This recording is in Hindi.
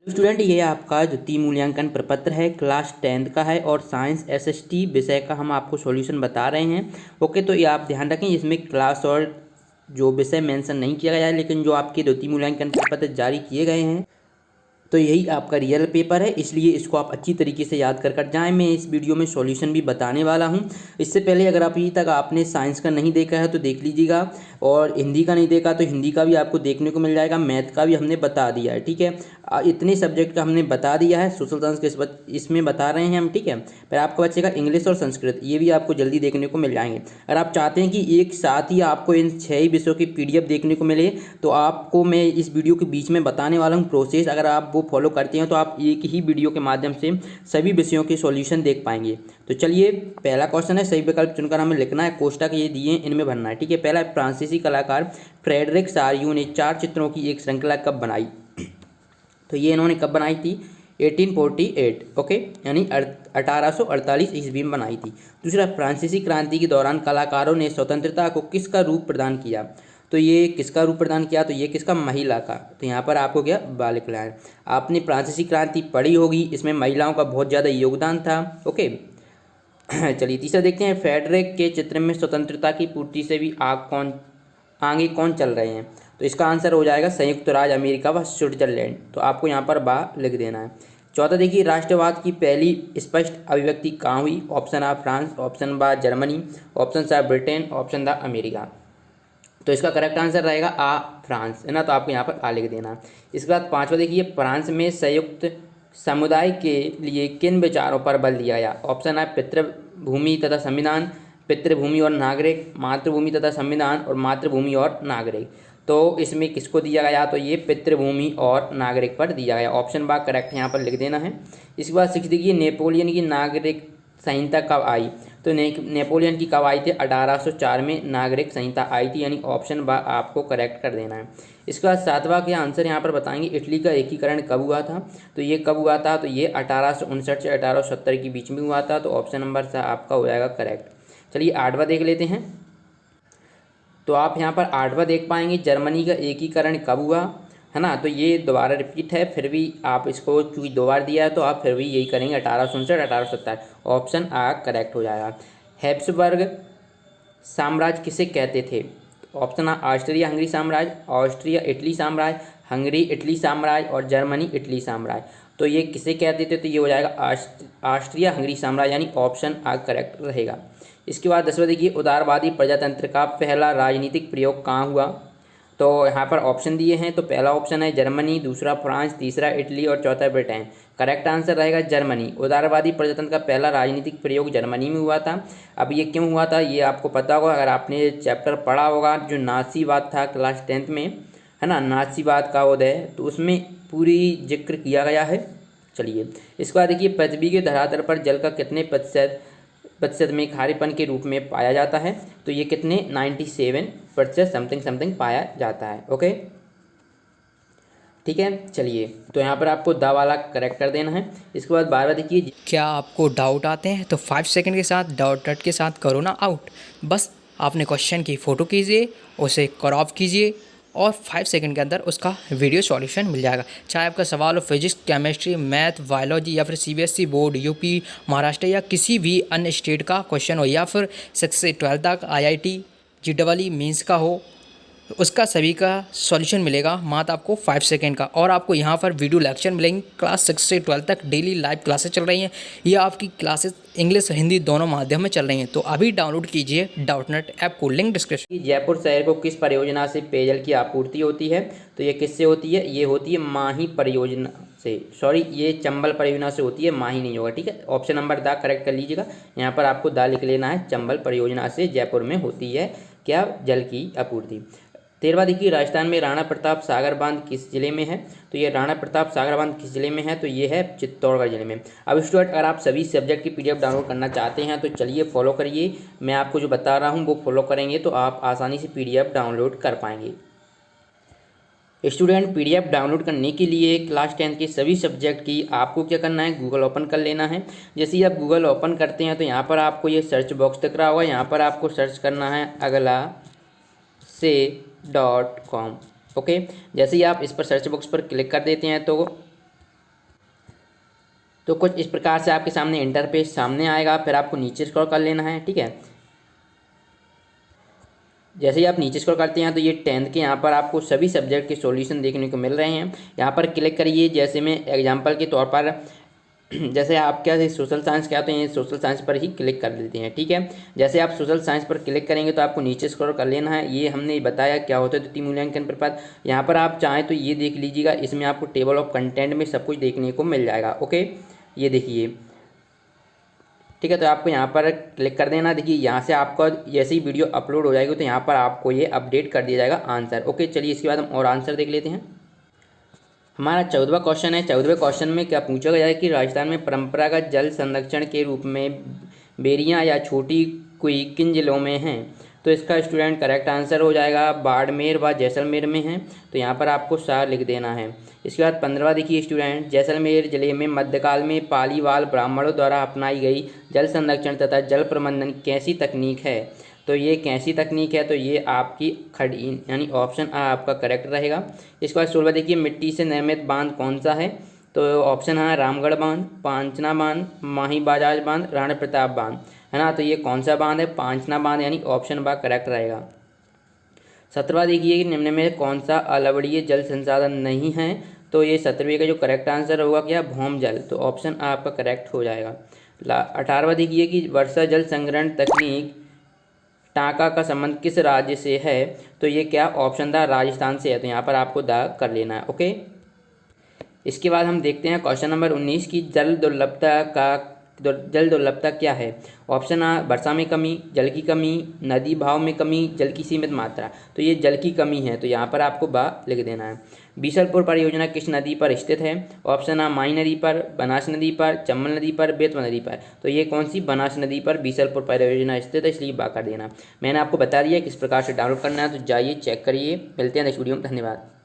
स्टूडेंट ये आपका जो मूल्यांकन प्रपत्र है क्लास 10th का है और साइंस एसएसटी विषय का हम आपको सॉल्यूशन बता रहे हैं। ओके, तो ये आप ध्यान रखें, इसमें क्लास और जो विषय मेंशन नहीं किया गया है, लेकिन जो आपके द्वितीय मूल्यांकन प्रपत्र जारी किए गए हैं तो यही आपका रियल पेपर है, इसलिए इसको आप अच्छी तरीके से याद कर जाएं। मैं इस वीडियो में सॉल्यूशन भी बताने वाला हूं। इससे पहले अगर आप अभी तक आपने साइंस का नहीं देखा है तो देख लीजिएगा, और हिंदी का नहीं देखा तो हिंदी का भी आपको देखने को मिल जाएगा, मैथ का भी हमने बता दिया है। ठीक है, इतने सब्जेक्ट का हमने बता दिया है, सोशल साइंस के इसमें बता रहे हैं हम। ठीक है, फिर आपका बचेगा इंग्लिश और संस्कृत, ये भी आपको जल्दी देखने को मिल जाएंगे। अगर आप चाहते हैं कि एक साथ ही आपको इन 6 विषयों की PDF देखने को मिले तो आपको मैं इस वीडियो के बीच में बताने वाला हूँ प्रोसेस। अगर आप वो फॉलो करते हैं तो आप एक ही वीडियो के माध्यम से सभी विषयों के सॉल्यूशन देख पाएंगे। तो चलिए, पहला क्वेश्चन है, सही विकल्प चुनकर हमें लिखना है, कोष्टक ये दिए इनमें भरना है। ठीक है, पहला फ्रांसीसी कलाकार फ्रेडरिक सारियो ने 4 चित्रों की एक श्रृंखला कब बनाई? तो ये इन्होंने कब बनाई थी? 1848। ओके, यानी 1848 ईस्वी में बनाई थी। दूसरा, फ्रांसीसी क्रांति के दौरान कलाकारों ने स्वतंत्रता को किसका रूप प्रदान किया? तो ये किसका रूप प्रदान किया? तो ये किसका? महिला का। तो यहाँ पर आपको क्या बाल कल्याण। आपने फ्रांसीसी क्रांति पढ़ी होगी, इसमें महिलाओं का बहुत ज़्यादा योगदान था। ओके, चलिए तीसरा देखते हैं, फेडरिक के चित्र में स्वतंत्रता की पूर्ति से भी आगे कौन चल रहे हैं? तो इसका आंसर हो जाएगा संयुक्त राज्य अमेरिका व स्विट्जरलैंड। तो आपको यहाँ पर बा लिख देना है। चौथा देखिए, राष्ट्रवाद की पहली स्पष्ट अभिव्यक्ति कहाँ हुई? ऑप्शन आ फ्रांस, ऑप्शन बा जर्मनी, ऑप्शन सा ब्रिटेन, ऑप्शन द अमेरिका। तो इसका करेक्ट आंसर रहेगा आ फ्रांस, है ना। तो आपको यहाँ पर आ लिख देना। इसके बाद पांचवा देखिए, फ्रांस में संयुक्त समुदाय के लिए किन विचारों पर बल दिया गया? ऑप्शन है पितृभूमि तथा संविधान, पितृभूमि और नागरिक, मातृभूमि तथा संविधान और मातृभूमि और नागरिक। तो इसमें किसको दिया गया? तो ये पितृभूमि और नागरिक पर दिया गया। ऑप्शन बा करेक्ट यहाँ पर लिख देना है। इसके बाद सिक्स देखिए, नेपोलियन की नागरिक संहिता कब आई? तो नेपोलियन की कब आई थी? 1804 में नागरिक संहिता आई थी, यानी ऑप्शन बा आपको करेक्ट कर देना है। इसके बाद सातवां के आंसर यहाँ पर बताएंगे, इटली का एकीकरण कब हुआ था? तो ये कब हुआ था? तो ये 1859 से 1870 के बीच में हुआ था। तो ऑप्शन नंबर सा आपका हो जाएगा करेक्ट। चलिए आठवां देख लेते हैं। तो आप यहाँ पर आठवां देख पाएंगे, जर्मनी का एकीकरण कब हुआ, है ना। तो ये दोबारा रिपीट है, फिर भी आप इसको चूंकि 2 बार दिया है तो आप फिर भी यही करेंगे, 1859 1870। ऑप्शन आ करेक्ट हो जाएगा। हैब्सबर्ग साम्राज्य किसे कहते थे? ऑप्शन आ ऑस्ट्रिया हंगरी साम्राज्य, ऑस्ट्रिया इटली साम्राज्य, हंगरी इटली साम्राज्य और जर्मनी इटली साम्राज्य। तो ये किसे कहते थे? तो ये हो जाएगा ऑस्ट्रिया हंगरी साम्राज्य, यानी ऑप्शन आ करेक्ट रहेगा। इसके बाद 10वां देखिए, उदारवादी प्रजातंत्र का पहला राजनीतिक प्रयोग कहाँ हुआ? तो यहाँ पर ऑप्शन दिए हैं। तो पहला ऑप्शन है जर्मनी, दूसरा फ्रांस, तीसरा इटली और चौथा ब्रिटेन। करेक्ट आंसर रहेगा जर्मनी। उदारवादी प्रजातंत्र का पहला राजनीतिक प्रयोग जर्मनी में हुआ था। अब ये क्यों हुआ था ये आपको पता होगा, अगर आपने चैप्टर पढ़ा होगा जो नासीवाद था क्लास 10th में, है ना, नासीवाद का उदय, तो उसमें पूरी जिक्र किया गया है। चलिए इसके बाद देखिए, पृथ्वी के धरातल पर जल का कितने प्रतिशत में खारेपन के रूप में पाया जाता है? तो ये कितने? 97% समथिंग पाया जाता है। ओके, ठीक है। चलिए, तो यहाँ पर आपको दा वाला करेक्ट कर देना है। इसके बाद 12वां देखिए, क्या आपको डाउट आते हैं तो 5 सेकंड के साथ डाउट डट के साथ करो ना आउट। बस आपने क्वेश्चन की फ़ोटो कीजिए, उसे क्रॉप कीजिए और 5 सेकंड के अंदर उसका वीडियो सॉल्यूशन मिल जाएगा। चाहे आपका सवाल हो फिजिक्स, केमिस्ट्री, मैथ, बायोलॉजी या फिर CBSE बोर्ड, यूपी, महाराष्ट्र या किसी भी अन्य स्टेट का क्वेश्चन हो, या फिर 6 से 12 तक IIT JEE मेंस का हो, उसका सभी का सॉल्यूशन मिलेगा मात्र आपको 5 सेकंड का। और आपको यहाँ पर वीडियो लेक्चर मिलेंगे। क्लास 6 से 12 तक डेली लाइव क्लासेस चल रही हैं। ये आपकी क्लासेस इंग्लिश हिंदी दोनों माध्यम में चल रही हैं। तो अभी डाउनलोड कीजिए डाउटनेट ऐप को, लिंक डिस्क्रिप्शन। जयपुर शहर को किस परियोजना से पेयजल की आपूर्ति होती है? तो ये किससे होती है? ये होती है माही परियोजना से, सॉरी ये चंबल परियोजना से होती है, माही नहीं होगा। ठीक है, ऑप्शन नंबर दा करेक्ट कर लीजिएगा। यहाँ पर आपको दा लिख लेना है, चंबल परियोजना से जयपुर में होती है क्या? जल की आपूर्ति। 13वां देखिए, राजस्थान में राणा प्रताप सागर बांध किस जिले में है? तो ये राणा प्रताप सागर बांध किस जिले में है? तो ये है चित्तौड़गढ़ जिले में। अब स्टूडेंट, अगर आप सभी सब्जेक्ट की PDF डाउनलोड करना चाहते हैं तो चलिए फॉलो करिए, मैं आपको जो बता रहा हूँ वो फॉलो करेंगे तो आप आसानी से PDF डाउनलोड कर पाएंगे। स्टूडेंट, PDF डाउनलोड करने के लिए क्लास 10 के सभी सब्जेक्ट की आपको क्या करना है? गूगल ओपन कर लेना है। जैसे ही आप गूगल ओपन करते हैं तो यहाँ पर आपको ये सर्च बॉक्स दिख रहा होगा, यहाँ पर आपको सर्च करना है अगला से .com। ओके, जैसे ही आप इस पर सर्च बॉक्स पर क्लिक कर देते हैं तो तो कुछ इस प्रकार से आपके सामने इंटरफेस सामने आएगा। फिर आपको नीचे स्क्रॉल कर लेना है, ठीक है। जैसे ही आप नीचे स्क्रॉल करते हैं तो ये 10th के यहाँ पर आपको सभी सब्जेक्ट के सॉल्यूशन देखने को मिल रहे हैं। यहाँ पर क्लिक करिए। जैसे मैं एग्जांपल के तौर पर जैसे आप क्या सोशल साइंस क्या, तो ये सोशल साइंस पर ही क्लिक कर लेते हैं, ठीक है। जैसे आप सोशल साइंस पर क्लिक करेंगे तो आपको नीचे स्क्रॉल कर लेना है। ये हमने बताया क्या होता है द्वितीय मूल्यांकन प्रपत्र। यहाँ पर आप चाहें तो ये देख लीजिएगा, इसमें आपको टेबल ऑफ कंटेंट में सब कुछ देखने को मिल जाएगा। ओके, ये देखिए, ठीक है। तो आपको यहाँ पर क्लिक कर देना। देखिए यहाँ से आपका जैसे ही वीडियो अपलोड हो जाएगी तो यहाँ पर आपको ये अपडेट कर दिया जाएगा आंसर। ओके, चलिए इसके बाद हम और आंसर देख लेते हैं। हमारा 14वां क्वेश्चन है। 14वें क्वेश्चन में क्या पूछा गया है कि राजस्थान में परंपरागत जल संरक्षण के रूप में बेरियां या छोटी कुई किन जिलों में हैं? तो इसका स्टूडेंट करेक्ट आंसर हो जाएगा बाड़मेर व जैसलमेर में है। तो यहाँ पर आपको सा लिख देना है। इसके बाद 15वां देखिए स्टूडेंट, जैसलमेर जिले में मध्यकाल में पालीवाल ब्राह्मणों द्वारा अपनाई गई जल संरक्षण तथा जल प्रबंधन कैसी तकनीक है? तो ये कैसी तकनीक है? तो ये आपकी खड़ी यानी ऑप्शन आ आपका करेक्ट रहेगा। इसके बाद 16वां देखिए, मिट्टी से निर्मित बांध कौन सा है? तो ऑप्शन है रामगढ़ बांध, पांचना बांध, माही बाजाज बांध, राणा प्रताप बांध, है ना। तो ये कौन सा बांध है? पांचना बांध, यानी ऑप्शन बा करेक्ट रहेगा। 17वां देखिए, निम्न में कौन सा अलवड़ीय जल संसाधन नहीं है? तो ये 17वें का जो करेक्ट आंसर होगा क्या? भौम जल। तो ऑप्शन आ आपका करेक्ट हो जाएगा। 18वां देखिए कि वर्षा जल संग्रहण तकनीक टाँका का संबंध किस राज्य से है? तो ये क्या ऑप्शन था? राजस्थान से है। तो यहाँ पर आपको द कर लेना है। ओके, इसके बाद हम देखते हैं क्वेश्चन नंबर 19 की जल दुर्लभता क्या है? ऑप्शन आ वर्षा में कमी, जल की कमी, नदी भाव में कमी, जल की सीमित मात्रा। तो ये जल की कमी है। तो यहाँ पर आपको बा लिख देना है। बीसलपुर परियोजना किस नदी पर स्थित है? ऑप्शन आ माही नदी पर, बनास नदी पर, चंबल नदी पर, बेतवा नदी पर। तो ये कौन सी? बनास नदी पर बीसलपुर परियोजना स्थित है, इसलिए बा कर देना। मैंने आपको बता दिया किस प्रकार से डाउनलोड करना है, तो जाइए चेक करिए। मिलते हैं नेक्स्ट वीडियो में। धन्यवाद।